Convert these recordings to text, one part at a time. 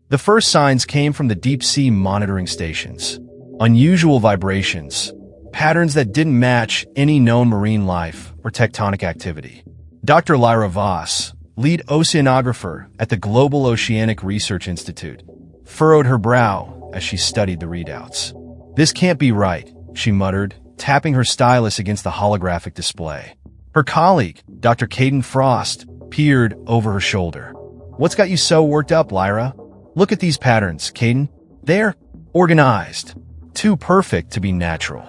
The first signs came from the deep-sea monitoring stations. Unusual vibrations, patterns that didn't match any known marine life or tectonic activity. Dr. Lyra Voss, lead oceanographer at the Global Oceanic Research Institute, furrowed her brow as she studied the readouts. "This can't be right," she muttered, tapping her stylus against the holographic display. Her colleague, Dr. Caden Frost, peered over her shoulder. "What's got you so worked up, Lyra? Look at these patterns, Caden. They're organized. Too perfect to be natural."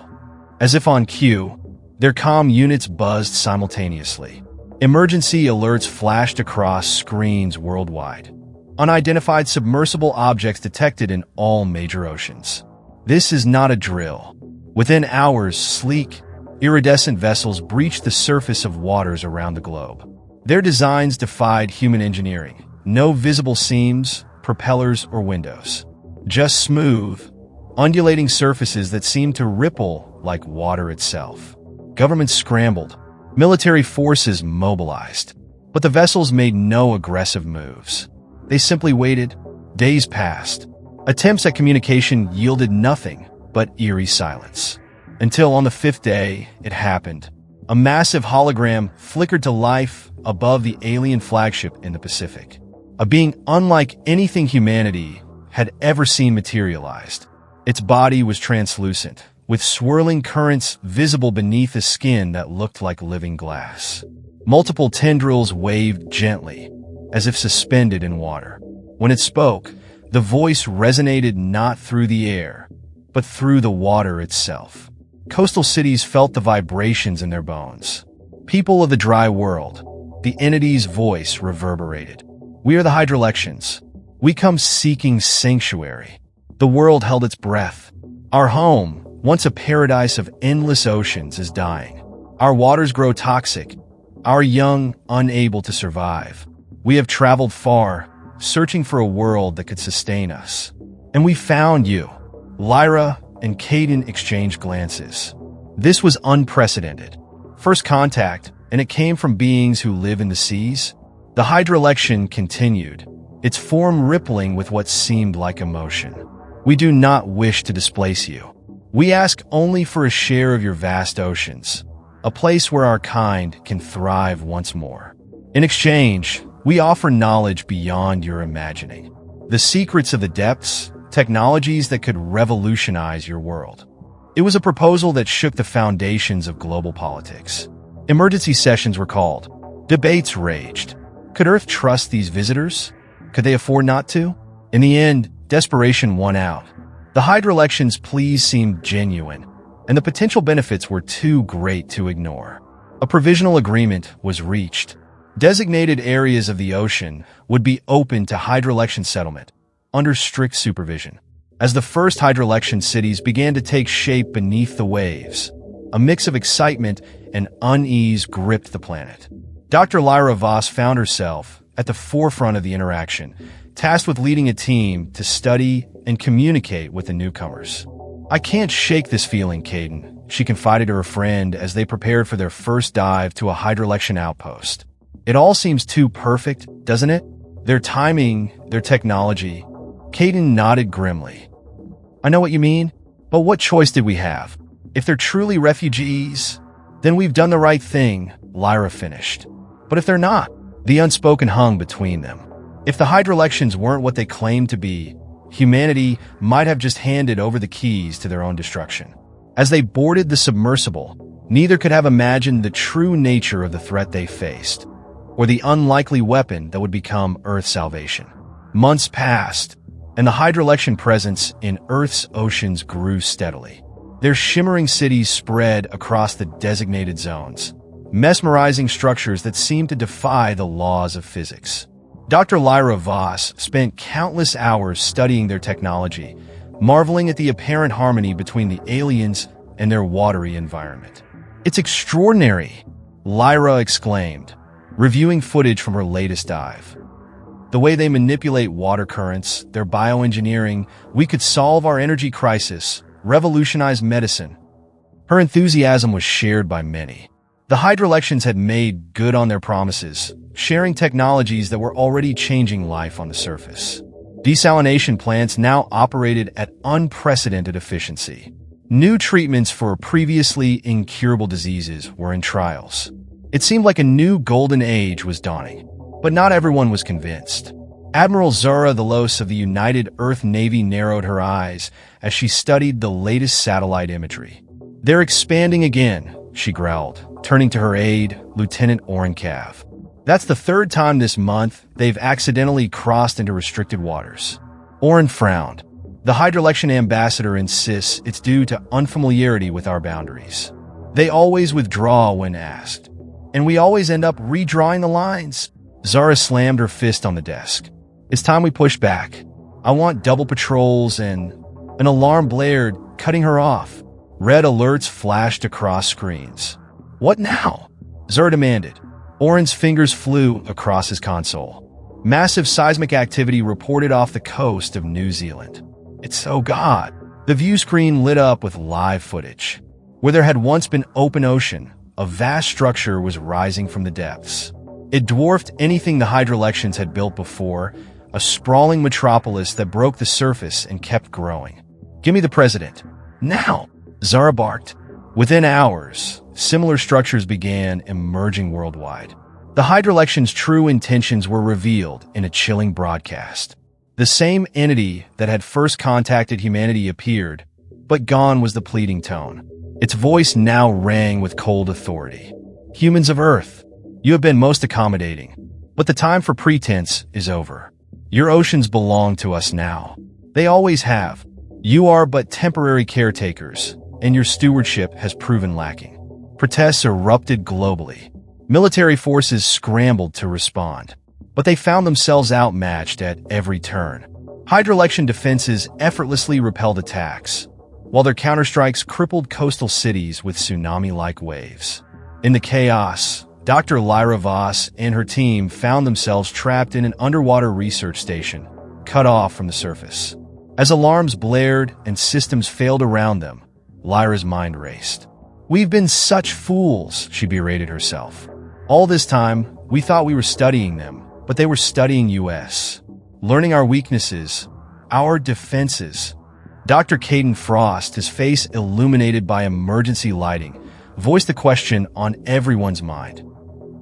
As if on cue, their comm units buzzed simultaneously. Emergency alerts flashed across screens worldwide. Unidentified submersible objects detected in all major oceans. This is not a drill. Within hours, sleek, iridescent vessels breached the surface of waters around the globe. Their designs defied human engineering. No visible seams, propellers, or windows. Just smooth, undulating surfaces that seemed to ripple like water itself. Governments scrambled. Military forces mobilized. But the vessels made no aggressive moves. They simply waited. Days passed. Attempts at communication yielded nothing but eerie silence. Until on the fifth day, it happened. A massive hologram flickered to life above the alien flagship in the Pacific. A being unlike anything humanity had ever seen materialized. Its body was translucent, with swirling currents visible beneath a skin that looked like living glass. Multiple tendrils waved gently, as if suspended in water. When it spoke, the voice resonated not through the air, but through the water itself. Coastal cities felt the vibrations in their bones. People of the dry world, the entity's voice reverberated. "We are the Hydrolections. We come seeking sanctuary." The world held its breath. Our home, once a paradise of endless oceans, is dying. Our waters grow toxic, our young unable to survive. We have traveled far, searching for a world that could sustain us. And we found you. Lyra and Caden exchanged glances. This was unprecedented. First contact, and it came from beings who live in the seas. The Hydrolection continued, its form rippling with what seemed like emotion. "We do not wish to displace you. We ask only for a share of your vast oceans, a place where our kind can thrive once more. In exchange, we offer knowledge beyond your imagining. The secrets of the depths, technologies that could revolutionize your world." It was a proposal that shook the foundations of global politics. Emergency sessions were called. Debates raged. Could Earth trust these visitors? Could they afford not to? In the end, desperation won out. The Hydrolection's pleas seemed genuine, and the potential benefits were too great to ignore. A provisional agreement was reached. Designated areas of the ocean would be open to Hydrolection settlement, under strict supervision. As the first Hydrolection cities began to take shape beneath the waves, a mix of excitement and unease gripped the planet. Dr. Lyra Voss found herself at the forefront of the interaction, tasked with leading a team to study and communicate with the newcomers. "I can't shake this feeling, Caden," she confided to her friend as they prepared for their first dive to a Hydrolection outpost. "It all seems too perfect, doesn't it? Their timing, their technology." Caden nodded grimly. "I know what you mean, but what choice did we have? If they're truly refugees, then we've done the right thing," Lyra finished. "But if they're not?" The unspoken hung between them. If the Hydrolections weren't what they claimed to be, humanity might have just handed over the keys to their own destruction. As they boarded the submersible, neither could have imagined the true nature of the threat they faced, or the unlikely weapon that would become Earth's salvation. Months passed, and the Hydrolection presence in Earth's oceans grew steadily. Their shimmering cities spread across the designated zones, mesmerizing structures that seemed to defy the laws of physics. Dr. Lyra Voss spent countless hours studying their technology, marveling at the apparent harmony between the aliens and their watery environment. "It's extraordinary," Lyra exclaimed, reviewing footage from her latest dive. "The way they manipulate water currents, their bioengineering, we could solve our energy crisis, revolutionize medicine." Her enthusiasm was shared by many. The Hydrolections had made good on their promises, sharing technologies that were already changing life on the surface. Desalination plants now operated at unprecedented efficiency. New treatments for previously incurable diseases were in trials. It seemed like a new golden age was dawning, but not everyone was convinced. Admiral Zara Thelos of the United Earth Navy narrowed her eyes as she studied the latest satellite imagery. "They're expanding again," she growled, turning to her aide, Lieutenant Cav. "That's the third time this month they've accidentally crossed into restricted waters." Oren frowned. "The Hydrolection ambassador insists it's due to unfamiliarity with our boundaries. They always withdraw when asked, and we always end up redrawing the lines." Zara slammed her fist on the desk. "It's time we push back. I want double patrols," and an alarm blared, cutting her off. Red alerts flashed across screens. "What now?" Zara demanded. Oren's fingers flew across his console. Massive seismic activity reported off the coast of New Zealand. "Oh God." The view screen lit up with live footage. Where there had once been open ocean, a vast structure was rising from the depths. It dwarfed anything the Hydrolections had built before, a sprawling metropolis that broke the surface and kept growing. "Give me the president. Now!" Zara barked. Within hours, similar structures began emerging worldwide. The Hydrolections' true intentions were revealed in a chilling broadcast. The same entity that had first contacted humanity appeared, but gone was the pleading tone. Its voice now rang with cold authority. "Humans of Earth, you have been most accommodating, but the time for pretense is over. Your oceans belong to us now. They always have. You are but temporary caretakers, and your stewardship has proven lacking." Protests erupted globally. Military forces scrambled to respond, but they found themselves outmatched at every turn. Hydrolection defenses effortlessly repelled attacks, while their counterstrikes crippled coastal cities with tsunami-like waves. In the chaos, Dr. Lyra Voss and her team found themselves trapped in an underwater research station, cut off from the surface. As alarms blared and systems failed around them, Lyra's mind raced. "We've been such fools," she berated herself. "All this time, we thought we were studying them, but they were studying us. Learning our weaknesses, our defenses." Dr. Caden Frost, his face illuminated by emergency lighting, voiced the question on everyone's mind.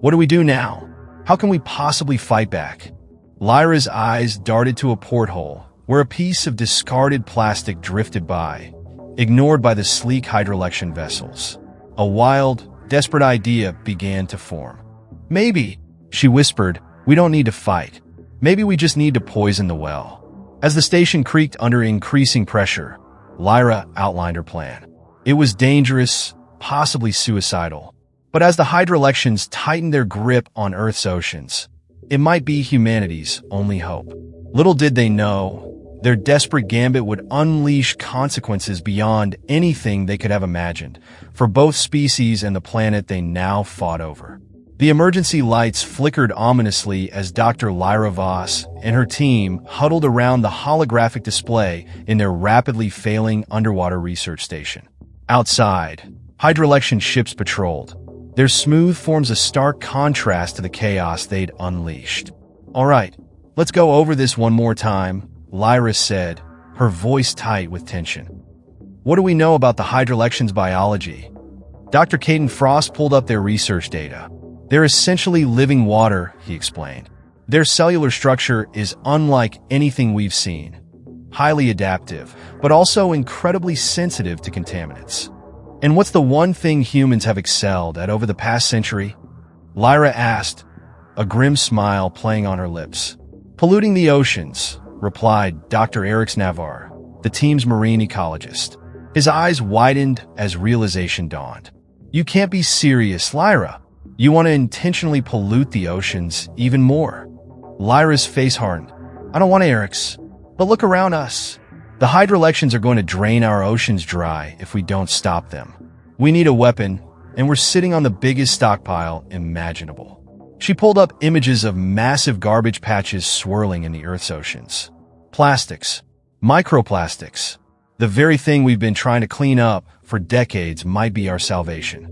"What do we do now? How can we possibly fight back?" Lyra's eyes darted to a porthole where a piece of discarded plastic drifted by, ignored by the sleek Hydrolection vessels. A wild, desperate idea began to form. "Maybe," she whispered, "we don't need to fight. Maybe we just need to poison the well." As the station creaked under increasing pressure, Lyra outlined her plan. It was dangerous, possibly suicidal. But as the Hydrolections tightened their grip on Earth's oceans, it might be humanity's only hope. Little did they know, their desperate gambit would unleash consequences beyond anything they could have imagined, for both species and the planet they now fought over. The emergency lights flickered ominously as Dr. Lyra Voss and her team huddled around the holographic display in their rapidly failing underwater research station. Outside, Hydrolection ships patrolled, their smooth forms a stark contrast to the chaos they'd unleashed. "All right, let's go over this one more time," Lyra said, her voice tight with tension. "What do we know about the Hydrolection's biology?" Dr. Caden Frost pulled up their research data. "They're essentially living water," he explained. "Their cellular structure is unlike anything we've seen. Highly adaptive, but also incredibly sensitive to contaminants." "And what's the one thing humans have excelled at over the past century?" Lyra asked, a grim smile playing on her lips. "Polluting the oceans," replied Dr. Eric Navarre, the team's marine ecologist. His eyes widened as realization dawned. "You can't be serious, Lyra. You want to intentionally pollute the oceans even more." Lyra's face hardened. "I don't want Eric's. But look around us. The Hydrolections are going to drain our oceans dry if we don't stop them. We need a weapon, and we're sitting on the biggest stockpile imaginable." She pulled up images of massive garbage patches swirling in the Earth's oceans. Plastics. Microplastics. The very thing we've been trying to clean up for decades might be our salvation.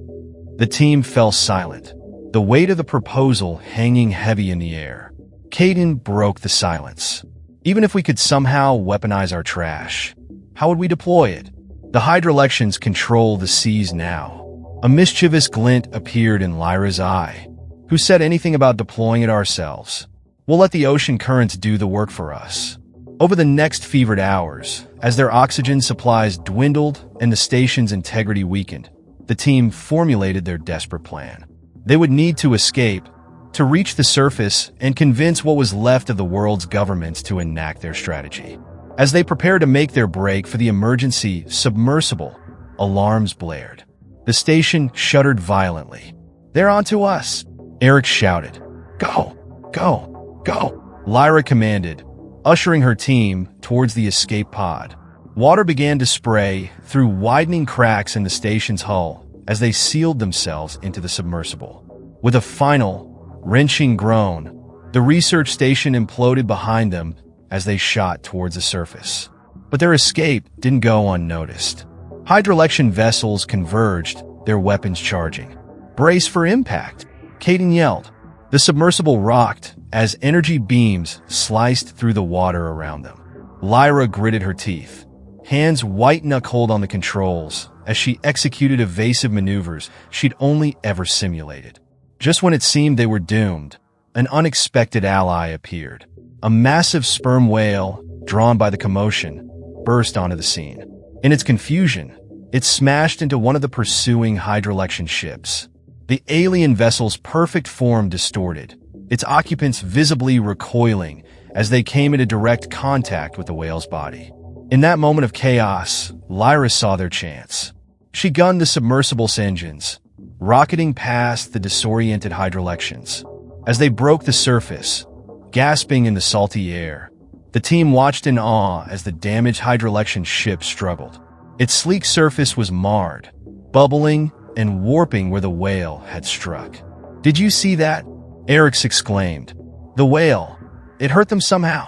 The team fell silent, the weight of the proposal hanging heavy in the air. Caden broke the silence. Even if we could somehow weaponize our trash, how would we deploy it? The Hydrolections control the seas now. A mischievous glint appeared in Lyra's eye. Who said anything about deploying it ourselves? We'll let the ocean currents do the work for us. Over the next fevered hours, as their oxygen supplies dwindled and the station's integrity weakened, the team formulated their desperate plan. They would need to escape, to reach the surface and convince what was left of the world's governments to enact their strategy. As they prepared to make their break for the emergency submersible, alarms blared. The station shuddered violently. "They're onto us," Eric shouted. "Go, go, go," Lyra commanded, ushering her team towards the escape pod. Water began to spray through widening cracks in the station's hull as they sealed themselves into the submersible. With a final, wrenching groan, the research station imploded behind them as they shot towards the surface. But their escape didn't go unnoticed. Hydrolection vessels converged, their weapons charging. "Brace for impact," Caden yelled. The submersible rocked as energy beams sliced through the water around them. Lyra gritted her teeth, hands white-knuckled on the controls as she executed evasive maneuvers she'd only ever simulated. Just when it seemed they were doomed, an unexpected ally appeared. A massive sperm whale, drawn by the commotion, burst onto the scene. In its confusion, it smashed into one of the pursuing Hydrolection ships. The alien vessel's perfect form distorted, its occupants visibly recoiling as they came into direct contact with the whale's body. In that moment of chaos, Lyra saw their chance. She gunned the submersible's engines, rocketing past the disoriented Hydrolections. As they broke the surface, gasping in the salty air, the team watched in awe as the damaged Hydrolection ship struggled. Its sleek surface was marred, bubbling and warping where the whale had struck. "Did you see that?" Eric's exclaimed. "The whale. It hurt them somehow."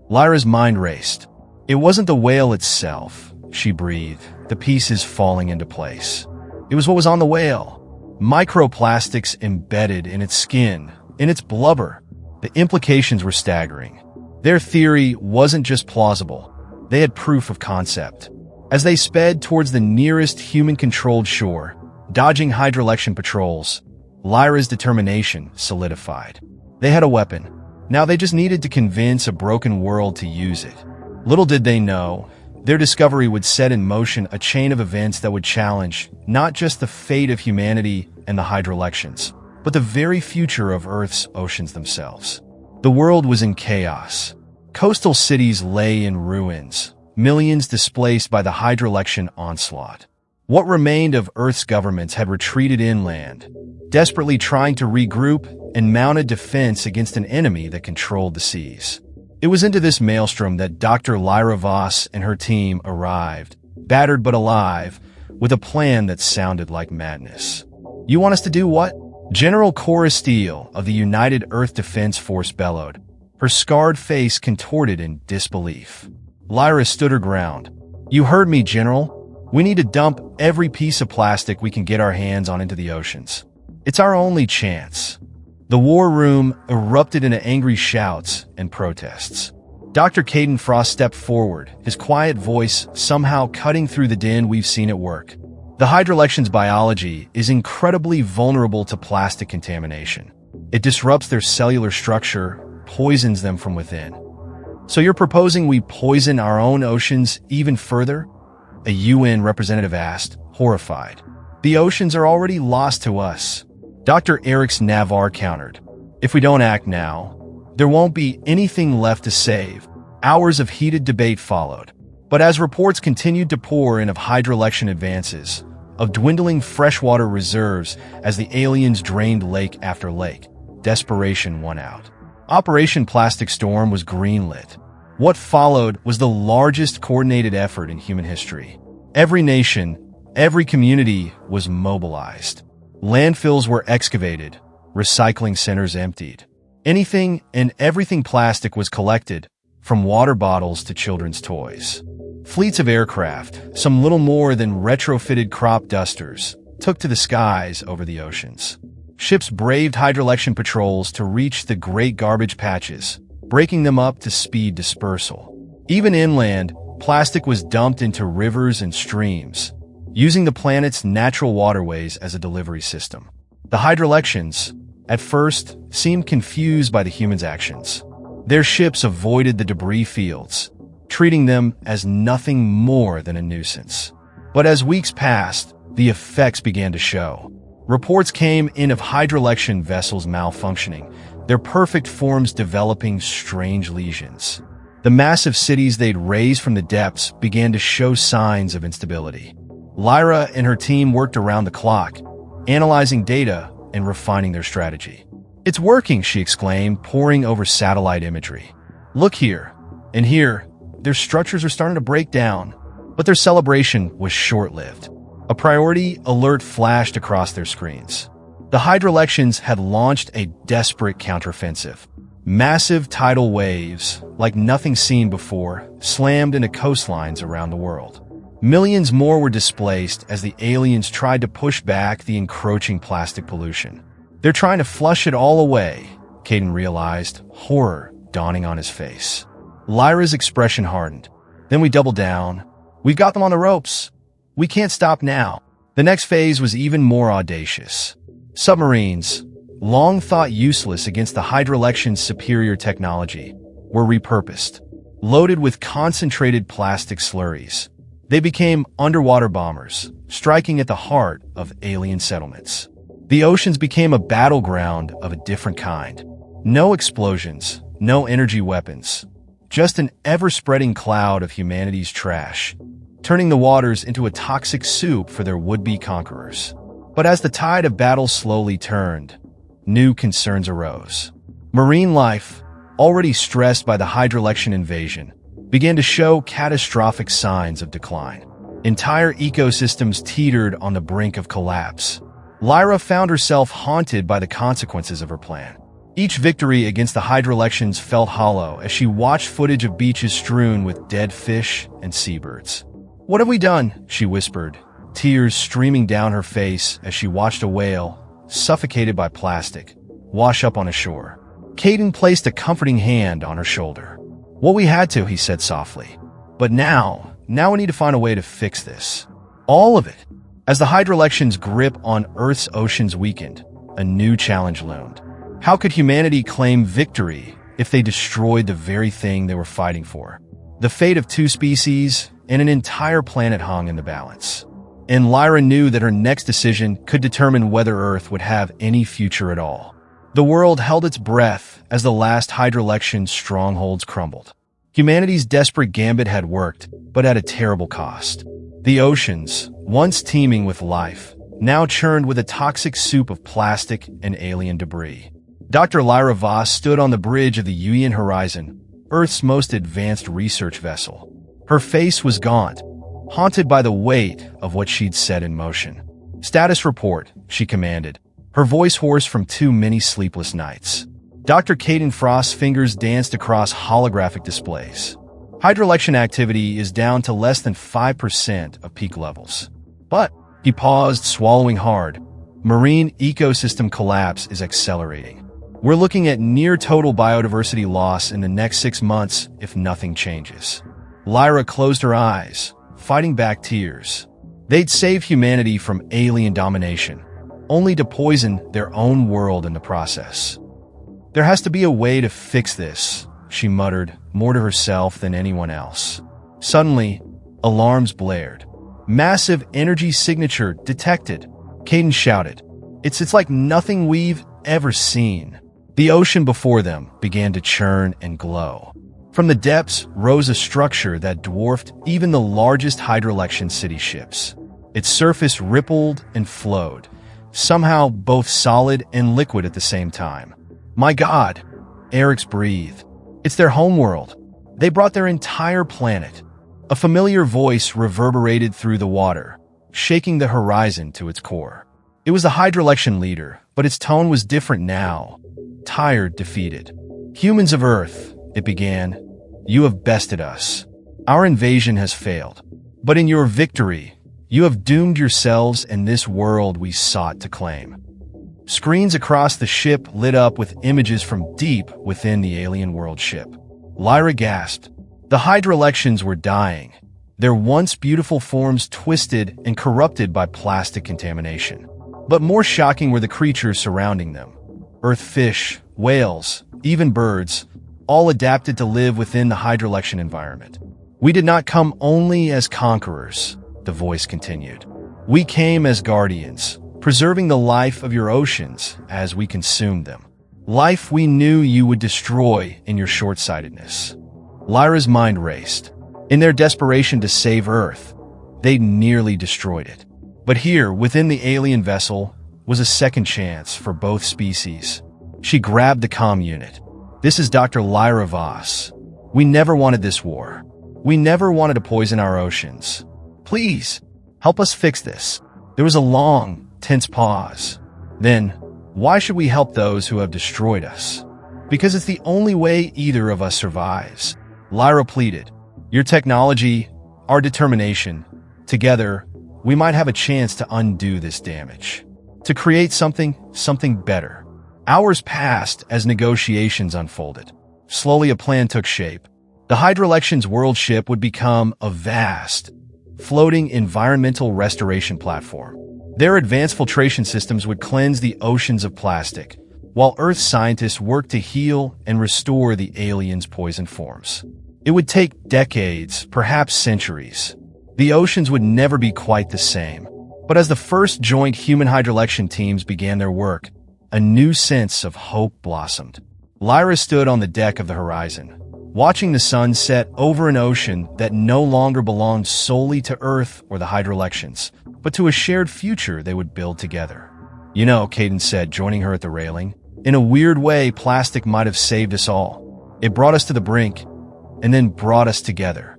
Lyra's mind raced. "It wasn't the whale itself," she breathed, the pieces falling into place. "It was what was on the whale. Microplastics embedded in its skin, in its blubber." The implications were staggering. Their theory wasn't just plausible. They had proof of concept. As they sped towards the nearest human-controlled shore, dodging Hydrolection patrols, Lyra's determination solidified. They had a weapon. Now they just needed to convince a broken world to use it. Little did they know, their discovery would set in motion a chain of events that would challenge not just the fate of humanity and the Hydrolections, but the very future of Earth's oceans themselves. The world was in chaos. Coastal cities lay in ruins, millions displaced by the Hydrolection onslaught. What remained of Earth's governments had retreated inland, desperately trying to regroup and mount a defense against an enemy that controlled the seas. It was into this maelstrom that Dr. Lyra Voss and her team arrived, battered but alive, with a plan that sounded like madness. "You want us to do what?" General Cora Steele of the United Earth Defense Force bellowed, her scarred face contorted in disbelief. Lyra stood her ground. "You heard me, General. We need to dump every piece of plastic we can get our hands on into the oceans. It's our only chance." The war room erupted into angry shouts and protests. Dr. Caden Frost stepped forward, his quiet voice somehow cutting through the din we've seen at work. "The Hydrolection's biology is incredibly vulnerable to plastic contamination. It disrupts their cellular structure, poisons them from within." "So you're proposing we poison our own oceans even further?" a UN representative asked, horrified. "The oceans are already lost to us." Dr. Eric Navarre countered. "If we don't act now, there won't be anything left to save." Hours of heated debate followed. But as reports continued to pour in of Hydrolection advances, of dwindling freshwater reserves as the aliens drained lake after lake, desperation won out. Operation Plastic Storm was greenlit. What followed was the largest coordinated effort in human history. Every nation, every community was mobilized. Landfills were excavated, recycling centers emptied. Anything and everything plastic was collected, from water bottles to children's toys. Fleets of aircraft, some little more than retrofitted crop dusters, took to the skies over the oceans. Ships braved Hydrolection patrols to reach the great garbage patches, breaking them up to speed dispersal. Even inland, plastic was dumped into rivers and streams, using the planet's natural waterways as a delivery system. The Hydrolections, at first, seemed confused by the humans' actions. Their ships avoided the debris fields, treating them as nothing more than a nuisance. But as weeks passed, the effects began to show. Reports came in of Hydrolection vessels malfunctioning, their perfect forms developing strange lesions. The massive cities they'd raised from the depths began to show signs of instability. Lyra and her team worked around the clock, analyzing data and refining their strategy. "It's working," she exclaimed, poring over satellite imagery. "Look here, and here, their structures are starting to break down." But their celebration was short-lived. A priority alert flashed across their screens. The Hydrolections had launched a desperate counteroffensive. Massive tidal waves, like nothing seen before, slammed into coastlines around the world. Millions more were displaced as the aliens tried to push back the encroaching plastic pollution. "They're trying to flush it all away," Caden realized, horror dawning on his face. Lyra's expression hardened. "Then we doubled down. We've got them on the ropes. We can't stop now." The next phase was even more audacious. Submarines, long thought useless against the Hydrolection's superior technology, were repurposed. Loaded with concentrated plastic slurries, they became underwater bombers, striking at the heart of alien settlements. The oceans became a battleground of a different kind. No explosions, no energy weapons, just an ever-spreading cloud of humanity's trash, turning the waters into a toxic soup for their would-be conquerors. But as the tide of battle slowly turned, new concerns arose. Marine life, already stressed by the Hydrolection invasion, began to show catastrophic signs of decline. Entire ecosystems teetered on the brink of collapse. Lyra found herself haunted by the consequences of her plan. Each victory against the Hydrolections felt hollow as she watched footage of beaches strewn with dead fish and seabirds. "What have we done?" she whispered, tears streaming down her face as she watched a whale, suffocated by plastic, wash up on a shore. Caden placed a comforting hand on her shoulder. "Well, we had to," he said softly. "But now we need to find a way to fix this. All of it." As the Hydrolection's grip on Earth's oceans weakened, a new challenge loomed. How could humanity claim victory if they destroyed the very thing they were fighting for? The fate of two species and an entire planet hung in the balance. And Lyra knew that her next decision could determine whether Earth would have any future at all. The world held its breath as the last Hydrolection strongholds crumbled. Humanity's desperate gambit had worked, but at a terrible cost. The oceans, once teeming with life, now churned with a toxic soup of plastic and alien debris. Dr. Lyra Voss stood on the bridge of the Uyan Horizon, Earth's most advanced research vessel. Her face was gaunt, haunted by the weight of what she'd set in motion. "Status report," she commanded, her voice hoarse from too many sleepless nights. Dr. Caden Frost's fingers danced across holographic displays. Hydrolection activity is down to less than 5% of peak levels. But, he paused, swallowing hard, marine ecosystem collapse is accelerating. We're looking at near-total biodiversity loss in the next 6 months if nothing changes. Lyra closed her eyes, fighting back tears. They'd save humanity from alien domination, only to poison their own world in the process. "There has to be a way to fix this," she muttered, more to herself than anyone else. Suddenly, alarms blared. "Massive energy signature detected," Caden shouted. It's like nothing we've ever seen." The ocean before them began to churn and glow. From the depths rose a structure that dwarfed even the largest Hydrolection city ships. Its surface rippled and flowed, somehow both solid and liquid at the same time. "My God," Eric's breathed. "It's their homeworld. They brought their entire planet." A familiar voice reverberated through the water, shaking the horizon to its core. It was the Hydrolection leader, but its tone was different now. Tired, defeated. "Humans of Earth," it began, "you have bested us. Our invasion has failed. But in your victory, you have doomed yourselves and this world we sought to claim. Screens across the ship lit up with images from deep within the alien world ship. Lyra gasped. The Hydrolections were dying, their once beautiful forms twisted and corrupted by plastic contamination. But more shocking were the creatures surrounding them. Earth fish, whales, even birds, all adapted to live within the Hydrolection environment. We did not come only as conquerors, the voice continued. We came as guardians, preserving the life of your oceans as we consumed them. Life we knew you would destroy in your short-sightedness. Lyra's mind raced. In their desperation to save Earth, they'd nearly destroyed it. But here, within the alien vessel, was a second chance for both species. She grabbed the comm unit. This is Dr. Lyra Voss. We never wanted this war. We never wanted to poison our oceans. Please, help us fix this. There was a long, tense pause. Then, why should we help those who have destroyed us? Because it's the only way either of us survives. Lyra pleaded. Your technology, our determination, together, we might have a chance to undo this damage. To create something better. Hours passed as negotiations unfolded. Slowly a plan took shape. The Hydrolection's world ship would become a vast, floating environmental restoration platform. Their advanced filtration systems would cleanse the oceans of plastic, while Earth scientists worked to heal and restore the aliens' poison forms. It would take decades, perhaps centuries. The oceans would never be quite the same. But as the first joint human Hydrolection teams began their work, a new sense of hope blossomed. Lyra stood on the deck of the Horizon, watching the sun set over an ocean that no longer belonged solely to Earth or the Hydrolections, but to a shared future they would build together. You know, Caden said, joining her at the railing, in a weird way, plastic might have saved us all. It brought us to the brink, and then brought us together.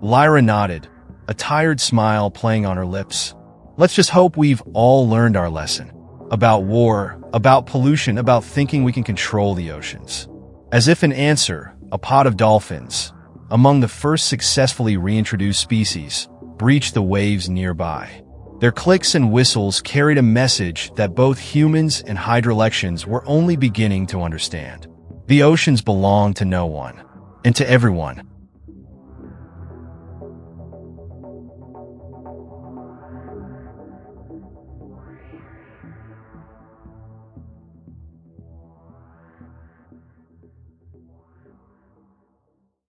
Lyra nodded, a tired smile playing on her lips. Let's just hope we've all learned our lesson. About war, about pollution, about thinking we can control the oceans. As if in answer, a pod of dolphins, among the first successfully reintroduced species, breached the waves nearby. Their clicks and whistles carried a message that both humans and Hydrolections were only beginning to understand. The oceans belong to no one, and to everyone,